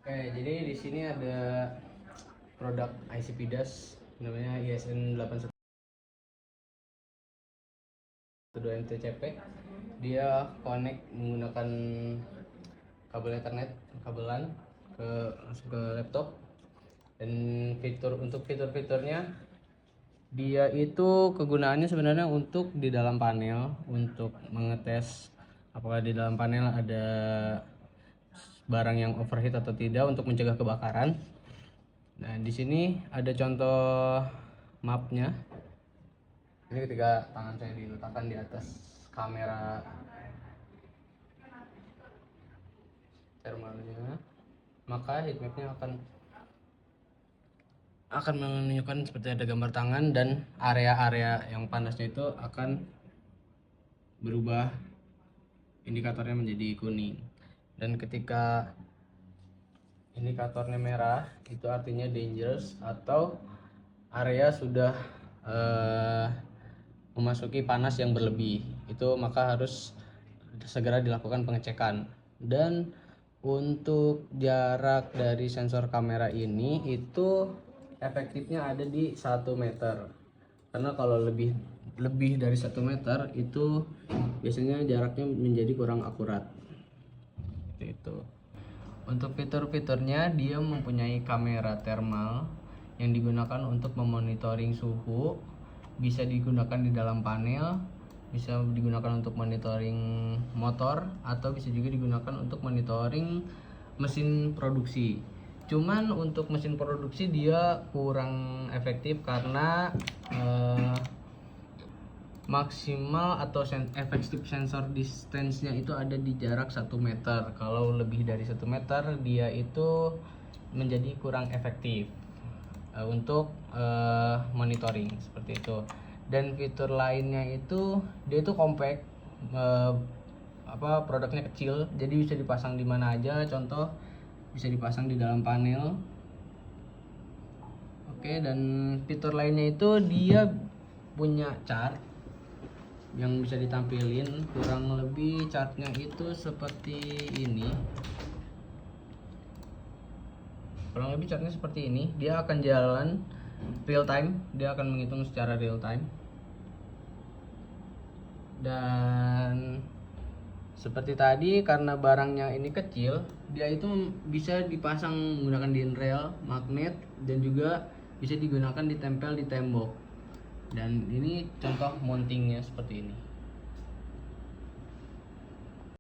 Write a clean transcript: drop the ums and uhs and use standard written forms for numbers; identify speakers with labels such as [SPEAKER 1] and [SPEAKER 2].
[SPEAKER 1] Oke, jadi di sini ada produk IC Pidas namanya ISN 812 NTCP. Dia connect menggunakan kabel Ethernet, kabelan langsung ke laptop. Dan fitur-fiturnya dia itu kegunaannya sebenarnya untuk di dalam panel, untuk mengetes apakah di dalam panel ada barang yang overheat atau tidak untuk mencegah kebakaran. Nah, di sini ada contoh mapnya. Ini ketika tangan saya diletakkan di atas kamera thermalnya, maka heatmapnya akan menunjukkan seperti ada gambar tangan, dan area-area yang panasnya itu akan berubah indikatornya menjadi kuning. Dan ketika indikatornya merah, itu artinya dangerous atau area sudah memasuki panas yang berlebih. Itu maka harus segera dilakukan pengecekan. Dan untuk jarak dari sensor kamera ini itu efektifnya ada di 1 meter. Karena kalau lebih dari 1 meter itu biasanya jaraknya menjadi kurang akurat. Seperti itu. Untuk fitur-fiturnya, dia mempunyai kamera thermal yang digunakan untuk memonitoring suhu, bisa digunakan di dalam panel, bisa digunakan untuk monitoring motor, atau bisa juga digunakan untuk monitoring mesin produksi. Cuman untuk mesin produksi dia kurang efektif karena maksimal atau efektif sensor distance-nya itu ada di jarak 1 meter. Kalau lebih dari 1 meter dia itu menjadi kurang efektif untuk monitoring seperti itu. Dan fitur lainnya itu dia itu compact, produknya kecil, jadi bisa dipasang di mana aja. Contoh bisa dipasang di dalam panel. Oke, dan fitur lainnya itu dia punya chart yang bisa ditampilin, kurang lebih chartnya itu seperti ini. Kurang lebih chartnya seperti ini. Dia akan jalan real time, dia akan menghitung secara real time. Dan seperti tadi, karena barangnya ini kecil, dia itu bisa dipasang menggunakan DIN-rail, magnet, dan juga bisa digunakan ditempel di tembok. Dan ini contoh mountingnya seperti ini.